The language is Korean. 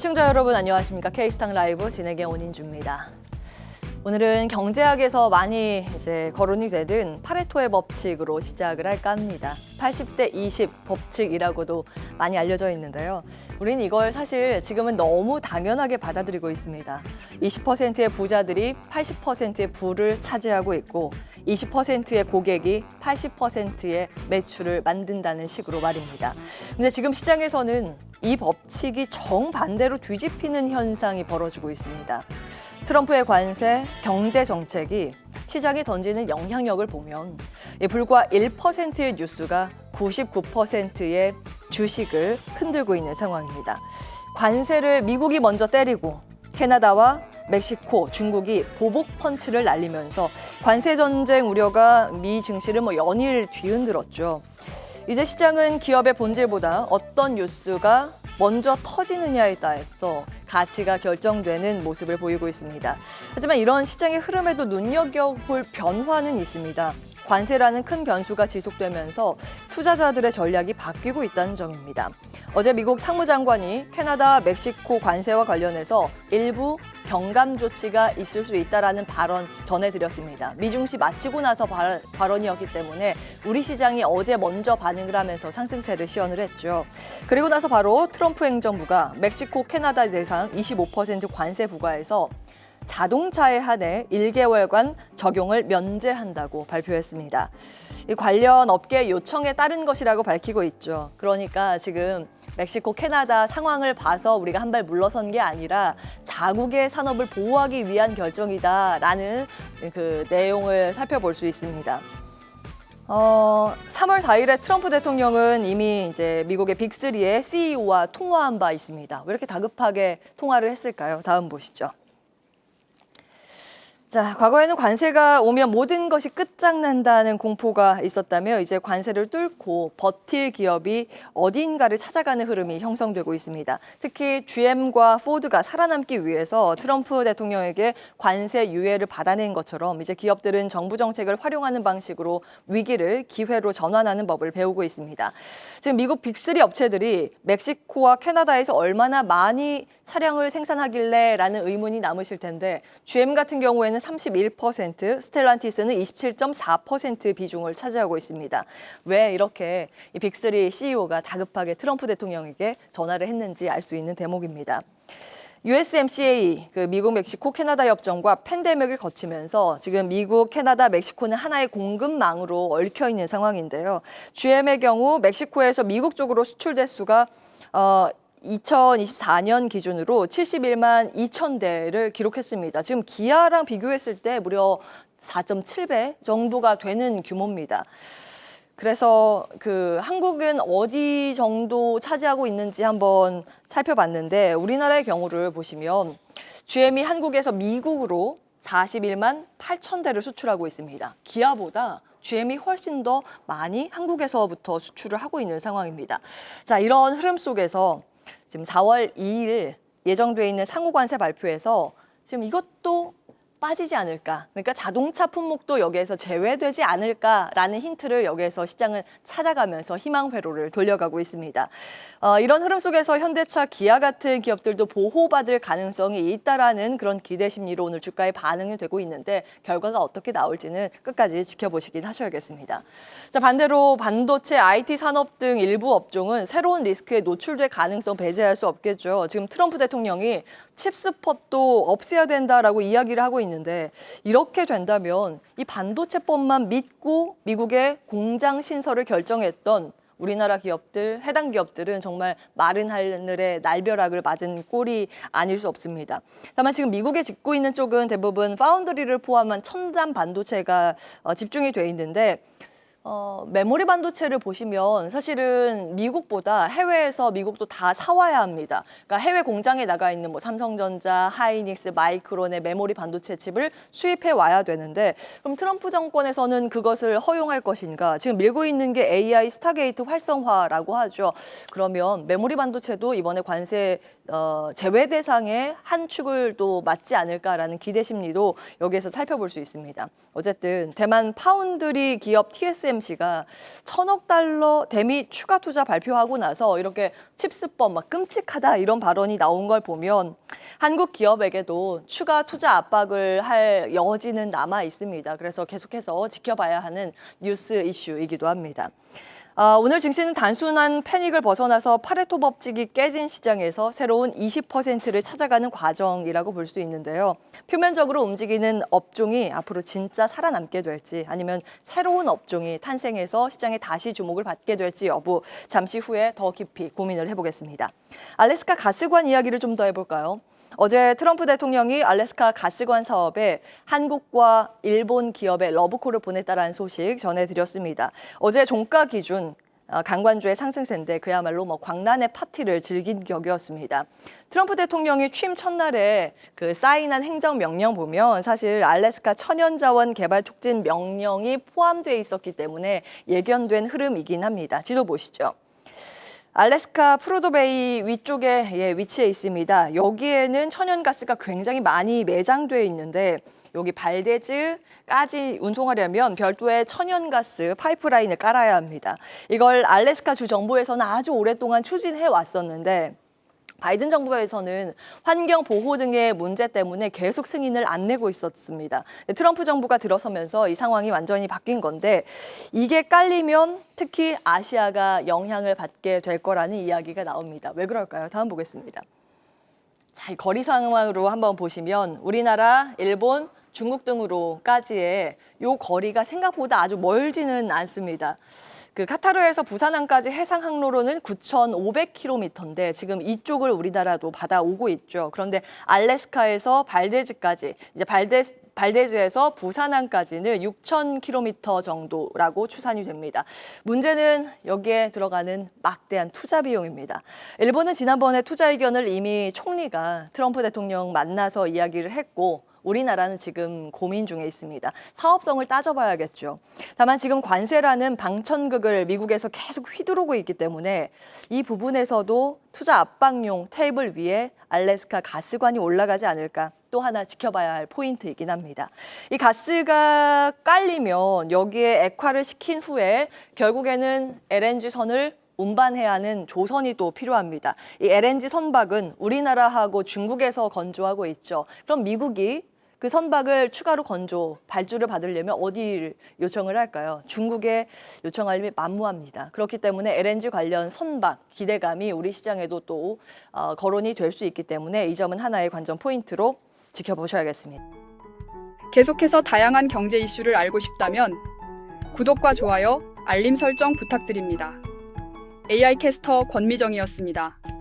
시청자 여러분 안녕하십니까? K스탁 라이브 진행의 온인주입니다. 오늘은 경제학에서 많이 거론이 되는 파레토의 법칙으로 시작을 할까 합니다. 80대 20 법칙이라고도 많이 알려져 있는데요. 우리는 이걸 사실 지금은 너무 당연하게 받아들이고 있습니다. 20%의 부자들이 80%의 부를 차지하고 있고 20%의 고객이 80%의 매출을 만든다는 식으로 말입니다. 근데 지금 시장에서는 이 법칙이 정반대로 뒤집히는 현상이 벌어지고 있습니다. 트럼프의 관세, 경제 정책이 시장에 던지는 영향력을 보면 불과 1%의 뉴스가 99%의 주식을 흔들고 있는 상황입니다. 관세를 미국이 먼저 때리고 캐나다와 멕시코, 중국이 보복 펀치를 날리면서 관세 전쟁 우려가 미 증시를 연일 뒤흔들었죠. 이제 시장은 기업의 본질보다 어떤 뉴스가 먼저 터지느냐에 따라서 가치가 결정되는 모습을 보이고 있습니다. 하지만 이런 시장의 흐름에도 눈여겨볼 변화는 있습니다. 관세라는 큰 변수가 지속되면서 투자자들의 전략이 바뀌고 있다는 점입니다. 어제 미국 상무장관이 캐나다, 멕시코 관세와 관련해서 일부 경감 조치가 있을 수 있다라는 발언 전해드렸습니다. 미중시 마치고 나서 발언이었기 때문에 우리 시장이 어제 먼저 반응을 하면서 상승세를 시연을 했죠. 그리고 나서 바로 트럼프 행정부가 멕시코, 캐나다 대상 25% 관세 부과해서 자동차에 한해 1개월간 적용을 면제한다고 발표했습니다. 이 관련 업계 요청에 따른 것이라고 밝히고 있죠. 그러니까 지금 멕시코, 캐나다 상황을 봐서 우리가 한 발 물러선 게 아니라 자국의 산업을 보호하기 위한 결정이다라는 그 내용을 살펴볼 수 있습니다. 3월 4일에 트럼프 대통령은 이미 미국의 빅3의 CEO와 통화한 바 있습니다. 왜 이렇게 다급하게 통화를 했을까요? 다음 보시죠. 자, 과거에는 관세가 오면 모든 것이 끝장난다는 공포가 있었다며 이제 관세를 뚫고 버틸 기업이 어딘가를 찾아가는 흐름이 형성되고 있습니다. 특히 GM과 포드가 살아남기 위해서 트럼프 대통령에게 관세 유예를 받아낸 것처럼 이제 기업들은 정부 정책을 활용하는 방식으로 위기를 기회로 전환하는 법을 배우고 있습니다. 지금 미국 빅3 업체들이 멕시코와 캐나다에서 얼마나 많이 차량을 생산하길래 라는 의문이 남으실 텐데 GM 같은 경우에는 31%, 스텔란티스는 27.4% 비중을 차지하고 있습니다. 왜 이렇게 이 빅3 CEO가 다급하게 트럼프 대통령에게 전화를 했는지 알 수 있는 대목입니다. USMCA, 미국, 멕시코, 캐나다 협정과 팬데믹을 거치면서 지금 미국, 캐나다, 멕시코는 하나의 공급망으로 얽혀 있는 상황인데요. GM의 경우 멕시코에서 미국 쪽으로 수출 대수가 2024년 기준으로 71만 2천 대를 기록했습니다. 지금 기아랑 비교했을 때 무려 4.7배 정도가 되는 규모입니다. 그래서 한국은 어디 정도 차지하고 있는지 한번 살펴봤는데 우리나라의 경우를 보시면 GM이 한국에서 미국으로 41만 8천 대를 수출하고 있습니다. 기아보다 GM이 훨씬 더 많이 한국에서부터 수출을 하고 있는 상황입니다. 자, 이런 흐름 속에서 지금 4월 2일 예정돼 있는 상호관세 발표에서 지금 이것도 빠지지 않을까. 그러니까 자동차 품목도 여기에서 제외되지 않을까라는 힌트를 여기에서 시장은 찾아가면서 희망 회로를 돌려가고 있습니다. 이런 흐름 속에서 현대차, 기아 같은 기업들도 보호받을 가능성이 있다라는 그런 기대 심리로 오늘 주가에 반응이 되고 있는데 결과가 어떻게 나올지는 끝까지 지켜보시긴 하셔야겠습니다. 자, 반대로 반도체, IT 산업 등 일부 업종은 새로운 리스크에 노출될 가능성 배제할 수 없겠죠. 지금 트럼프 대통령이 칩스폿도 없애야 된다라고 이야기를 하고 있는데 이렇게 된다면 이 반도체법만 믿고 미국의 공장 신설을 결정했던 우리나라 기업들, 해당 기업들은 정말 마른 하늘에 날벼락을 맞은 꼴이 아닐 수 없습니다. 다만 지금 미국에 짓고 있는 쪽은 대부분 파운드리를 포함한 첨단 반도체가 집중이 돼 있는데 메모리 반도체를 보시면 사실은 미국보다 해외에서 미국도 다 사와야 합니다. 그러니까 해외 공장에 나가 있는 삼성전자, 하이닉스, 마이크론의 메모리 반도체 칩을 수입해 와야 되는데 그럼 트럼프 정권에서는 그것을 허용할 것인가? 지금 밀고 있는 게 AI 스타게이트 활성화라고 하죠. 그러면 메모리 반도체도 이번에 관세 제외 대상의 한 축을 또 맞지 않을까라는 기대 심리도 여기에서 살펴볼 수 있습니다. 어쨌든 대만 파운드리 기업 TSM TSMC가 1,000억 달러 대미 추가 투자 발표하고 나서 이렇게 칩스법 막 끔찍하다 이런 발언이 나온 걸 보면 한국 기업에게도 추가 투자 압박을 할 여지는 남아 있습니다. 그래서 계속해서 지켜봐야 하는 뉴스 이슈이기도 합니다. 오늘 증시는 단순한 패닉을 벗어나서 파레토 법칙이 깨진 시장에서 새로운 20%를 찾아가는 과정이라고 볼 수 있는데요. 표면적으로 움직이는 업종이 앞으로 진짜 살아남게 될지 아니면 새로운 업종이 탄생해서 시장에 다시 주목을 받게 될지 여부 잠시 후에 더 깊이 고민을 해보겠습니다. 알래스카 가스관 이야기를 좀 더 해볼까요? 어제 트럼프 대통령이 알래스카 가스관 사업에 한국과 일본 기업의 러브콜을 보냈다라는 소식 전해드렸습니다. 어제 종가 기준 강관주의 상승세인데 그야말로 광란의 파티를 즐긴 격이었습니다. 트럼프 대통령이 취임 첫날에 그 사인한 행정명령 보면 사실 알래스카 천연자원 개발 촉진 명령이 포함되어 있었기 때문에 예견된 흐름이긴 합니다. 지도 보시죠. 알래스카 프루도베이 위쪽에 위치해 있습니다. 여기에는 천연가스가 굉장히 많이 매장돼 있는데 여기 발데즈까지 운송하려면 별도의 천연가스 파이프라인을 깔아야 합니다. 이걸 알래스카 주 정부에서는 아주 오랫동안 추진해 왔었는데 바이든 정부에서는 환경 보호 등의 문제 때문에 계속 승인을 안 내고 있었습니다. 트럼프 정부가 들어서면서 이 상황이 완전히 바뀐 건데 이게 깔리면 특히 아시아가 영향을 받게 될 거라는 이야기가 나옵니다. 왜 그럴까요? 다음 보겠습니다. 자, 이 거리 상황으로 한번 보시면 우리나라, 일본, 중국 등으로까지의 이 거리가 생각보다 아주 멀지는 않습니다. 그 카타르에서 부산항까지 해상 항로로는 9,500km인데 지금 이쪽을 우리나라도 받아오고 있죠. 그런데 알래스카에서 발데즈까지 이제 발데즈에서 부산항까지는 6,000km 정도라고 추산이 됩니다. 문제는 여기에 들어가는 막대한 투자 비용입니다. 일본은 지난번에 투자 의견을 이미 총리가 트럼프 대통령 만나서 이야기를 했고 우리나라는 지금 고민 중에 있습니다. 사업성을 따져봐야겠죠. 다만 지금 관세라는 방천극을 미국에서 계속 휘두르고 있기 때문에 이 부분에서도 투자 압박용 테이블 위에 알래스카 가스관이 올라가지 않을까 또 하나 지켜봐야 할 포인트이긴 합니다. 이 가스가 깔리면 여기에 액화를 시킨 후에 결국에는 LNG선을 운반해야 하는 조선이 또 필요합니다. 이 LNG 선박은 우리나라하고 중국에서 건조하고 있죠. 그럼 미국이 그 선박을 추가로 발주를 받으려면 어디를 요청을 할까요? 중국에 요청하려면 만무합니다. 그렇기 때문에 LNG 관련 선박 기대감이 우리 시장에도 또 거론이 될 수 있기 때문에 이 점은 하나의 관전 포인트로 지켜보셔야겠습니다. 계속해서 다양한 경제 이슈를 알고 싶다면 구독과 좋아요, 알림 설정 부탁드립니다. AI 캐스터 권미정이었습니다.